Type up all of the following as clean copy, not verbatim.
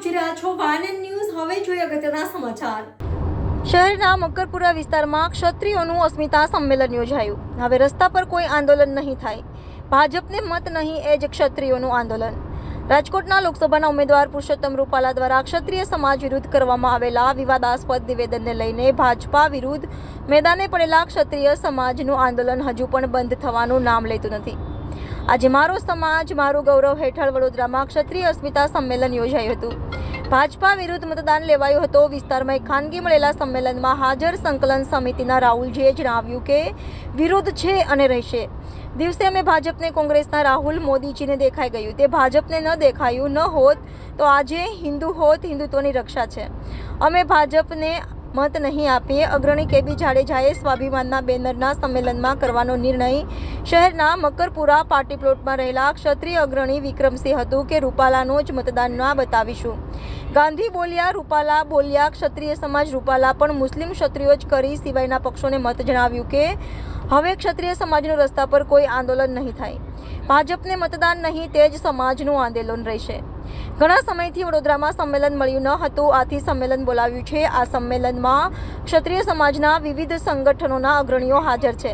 જોઈ રહ્યા છો વાયન ન્યૂઝ। હવે જોઈએ અગત્યના સમાચાર। શહેરના મકરપુરા વિસ્તારમાં ક્ષત્રિયોનું અસ્મિતા સંમેલન યોજાયું। હવે રસ્તા પર કોઈ આંદોલન નહીં થાય, ભાજપને મત નહીં એ જ ક્ષત્રિયોનું આંદોલન। રાજકોટના લોકસભાના ઉમેદવાર પુરુષોત્તમ રૂપાલા દ્વારા ક્ષત્રિય સમાજ વિરુદ્ધ કરવામાં આવેલા વિવાદાસ્પદ નિવેદનને લઈને ભાજપા વિરુદ્ધ મેદાને પડેલા ક્ષત્રિય સમાજનું આંદોલન હજુ પણ બંધ થવાનું નામ લેતું નથી। આજે મારો સમાજ મારું ગૌરવ હેઠળ વડોદરામાં ક્ષત્રિય અસ્મિતા સંમેલન યોજાયું હતું। ભાજપા વિરુદ્ધ મતદાન લેવાયું હતો। વિસ્તારમાં એક ખાનગી મળેલા સંમેલનમાં હાજર સંકલન સમિતિના રાહુલજીએ જણાવ્યું કે વિરોધ છે અને રહેશે। દિવસે અમે ભાજપને કોંગ્રેસના રાહુલ મોદીજીને દેખાઈ ગયું, તે ભાજપને ન દેખાયું ન હોત તો આજે હિન્દુ હોત, હિન્દુત્વની રક્ષા છે। અમે ભાજપને મત નહીં આપીએ। અગ્રણી કેબી જાડેજાએ સ્વાભિમાનના બેનરના સંમેલનમાં કરવાનો નિર્ણય શહેરના મકરપુરા પાર્ટી પ્લોટમાં રહેલા ક્ષત્રિય અગ્રણી વિક્રમસિંહ હતું કે રૂપાલાનો જ મતદાન ના બતાવીશું। ગાંધી બોલ્યા, રૂપાલા બોલ્યા, ક્ષત્રિય સમાજ રૂપાલા પણ મુસ્લિમ ક્ષત્રિયો જ કરી સિવાયના પક્ષોને મત જણાવ્યું કે હવે ક્ષત્રિય સમાજનો રસ્તા પર કોઈ આંદોલન નહીં થાય, ભાજપને મતદાન નહીં તે જ સમાજનું આંદોલન રહેશે। ઘણા સમયથી વડોદરામાં સંમેલન મળ્યું ન હતું, આથી સંમેલન બોલાવ્યું છે। આ સંમેલનમાં ક્ષત્રિય સમાજના વિવિધ સંગઠનોના અગ્રણીઓ હાજર છે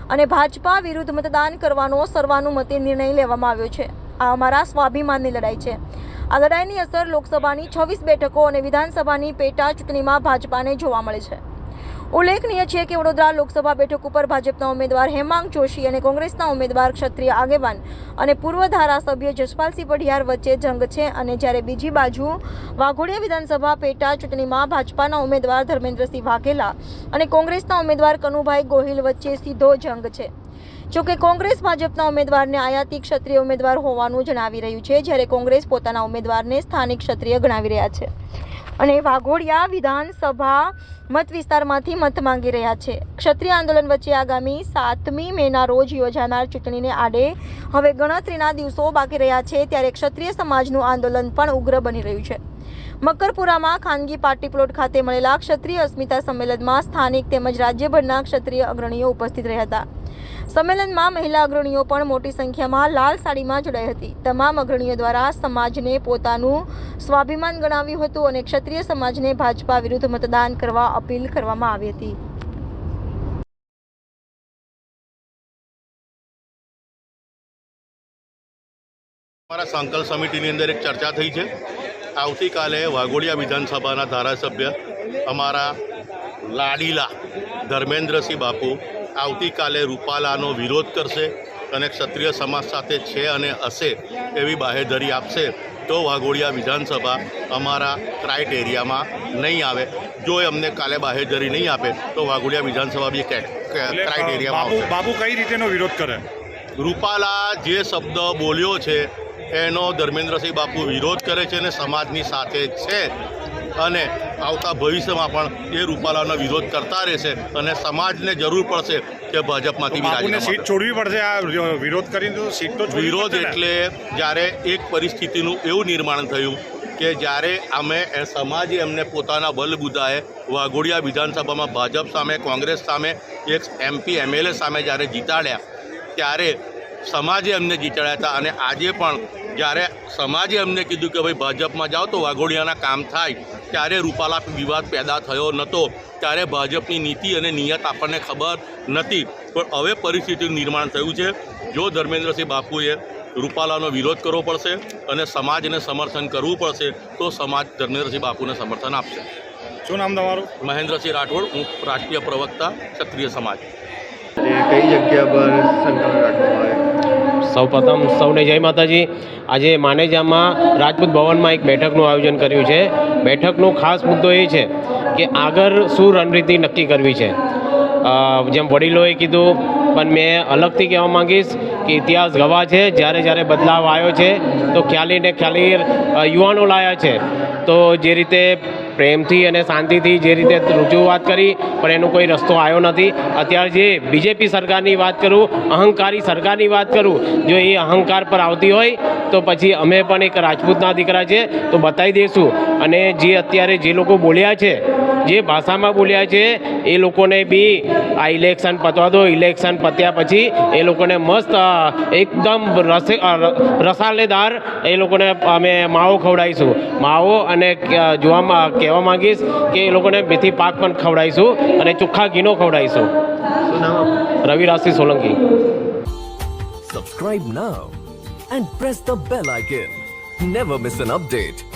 અને ભાજપા વિરુદ્ધ મતદાન કરવાનો સર્વાનુમતે નિર્ણય લેવામાં આવ્યો છે। આ અમારા સ્વાભિમાનની લડાઈ છે। આ લડાઈની અસર લોકસભાની 26 બેઠકો અને વિધાનસભાની પેટા ચૂંટણીમાં ભાજપાને જોવા મળે છે। ઉલ્લેખનીય છે કે વડોદરા લોકસભા બેઠક ઉપર ભાજપના ઉમેદવાર હેમાંગ જોશી અને કોંગ્રેસના ઉમેદવાર ક્ષત્રિય આગેવાન અને પૂર્વ ધારાસભ્ય જસપાલસિંહ પઢિયાર વચ્ચે જંગ છે અને જ્યારે બીજી બાજુ વાઘોડિયા વિધાનસભા પેટા ચૂંટણીમાં ભાજપાના ઉમેદવાર ધર્મેન્દ્રસિંહ વાઘેલા અને કોંગ્રેસના ઉમેદવાર કનુભાઈ ગોહિલ વચ્ચે સીધો જંગ છે। જોકે કોંગ્રેસ ભાજપના ઉમેદવારને આયાતી ક્ષત્રિય ઉમેદવાર હોવાનું જણાવી રહ્યું છે, જ્યારે કોંગ્રેસ પોતાના ઉમેદવારને સ્થાનિક ક્ષત્રિય ગણાવી રહ્યા છે અને વાઘોડિયા વિધાનસભા મત વિસ્તારમાંથી મત માંગી રહ્યા છે। ક્ષત્રિય આંદોલન વચ્ચે આગામી 7મી મેના રોજ યોજાનાર ચૂંટણીને આડે હવે ગણતરીના દિવસો બાકી રહ્યા છે, ત્યારે ક્ષત્રિય સમાજનું આંદોલન પણ ઉગ્ર બની રહ્યું છે। મકરપુરામાં ખાનગી પાર્ટી પ્લોટ ખાતે મળેલા ક્ષત્રિય અસ્મિતા સંમેલનમાં સ્થાનિક તેમજ રાજ્યભરના ક્ષત્રિય અગ્રણીઓ ઉપસ્થિત રહ્યા હતા। સંમેલનમાં મહિલા અગ્રણીઓ પણ મોટી સંખ્યામાં લાલ સાડીમાં જોડાઈ હતી। તમામ અગ્રણીઓ દ્વારા સમાજને પોતાનું સ્વાભિમાન ગણાવ્યું હતું અને ક્ષત્રિય સમાજને ભાજપા વિરુદ્ધ મતદાન કરવા અપીલ કરવામાં આવી હતી। અમારા સંકલ્પ સમિતિની અંદર એક ચર્ચા થઈ છે। આવતીકાલે વાઘોડિયા વિધાનસભાના ધારાસભ્ય અમારા લાડીલા ધર્મેન્દ્રસિંહ બાપુ આવતીકાલે રૂપાલાનો વિરોધ કરશે અને ક્ષત્રિય સમાજ સાથે છે અને હશે એવી બાહેધરી આપશે તો વાઘોડિયા વિધાનસભા અમારા ક્રાઇટેરિયામાં નહીં આવે। જો અમને કાલે બાહેધરી નહીં આપે તો વાઘોડિયા વિધાનસભા બી ક્રાઇટેરિયામાં આવશે। બાપુ કઈ રીતેનો વિરોધ કરે? રૂપાલા જે શબ્દ બોલ્યો છે એનો ધર્મેન્દ્રસિંહ બાપુ વિરોધ કરે છે અને સમાજની સાથે છે અને આવતા ભવિષ્યમાં પણ એ રૂપાલાનો વિરોધ કરતા રહેશે અને સમાજને જરૂર પડશે કે ભાજપમાંથી સીટ છોડવી પડશે। આ વિરોધ કરીને તો સીટ તો વિરોધ એટલે જ્યારે એક પરિસ્થિતિનું એવું નિર્માણ થયું કે જ્યારે અમે સમાજે એમને પોતાના બલબુદ્ધાએ વાઘોડિયા વિધાનસભામાં ભાજપ સામે, કોંગ્રેસ સામે, એક MP MLA સામે જ્યારે જીતાડ્યા ત્યારે સમાજે એમને જીતાડ્યા હતા અને આજે પણ જ્યારે સમાજે એમને કીધું કે ભાઈ ભાજપમાં જાઓ તો વાઘોડિયાના કામ થાય ત્યારે રૂપાલા વિવાદ પેદા થયો નહોતો, ત્યારે ભાજપની નીતિ અને નિયત આપણને ખબર નથી, પણ હવે પરિસ્થિતિનું નિર્માણ થયું છે। જો ધર્મેન્દ્રસિંહ બાપુએ રૂપાલાનો વિરોધ કરવો પડશે અને સમાજને સમર્થન કરવું પડશે તો સમાજ ધર્મેન્દ્રસિંહ બાપુને સમર્થન આપશે। શું નામ તમારું? મહેન્દ્રસિંહ રાઠોડ, હું રાષ્ટ્રીય પ્રવક્તા ક્ષત્રિય સમાજ। કઈ જગ્યા પર સંકલન રાખવામાં આવે? સૌપ્રથમ સૌને જય માતાજી। આજે માનેજામાં રાજપૂત ભવનમાં એક બેઠકનું આયોજન કર્યું છે। બેઠકનો ખાસ મુદ્દો એ છે કે આગળ શું રણનીતિ નક્કી કરવી છે। જેમ વડીલોએ કીધું પણ મેં અલગથી કહેવા માંગીશ કે ઇતિહાસ ગવાહ છે, જ્યારે બદલાવ આવ્યો છે તો ખ્યાલી યુવાનો લાયા છે, તો જે રીતે પ્રેમથી અને શાંતિથી જે રીતે રજૂઆત કરી પણ એનો કોઈ રસ્તો આવ્યો નથી। અત્યારે જે બીજેપી સરકારની વાત કરું, અહંકારી સરકારની વાત કરું, જો એ અહંકાર પર આવતી હોય તો પછી અમે પણ એક રાજપૂતના દીકરા છે તો બતાવી દઈશું અને જે અત્યારે જે લોકો બોલ્યા છે, જે ભાષામાં બોલ્યા છે, એ લોકોને બી આ ઇલેક્શન પતવા દો. ઇલેક્શન પત્યા પછી એ લોકોને મસ્ત એકદમ રસાલેદાર એ લોકોને અમે માવો ખવડાવીશું. માવો અને કહેવા માંગીશ કે એ લોકોને મેથી પાક પણ ખવડાવીશું અને ચોખ્ખા ઘીનો ખવડાવીશું. શું નામ આપનું? Ravirajsinh Solanki. Subscribe now and press the bell icon. Never miss an update.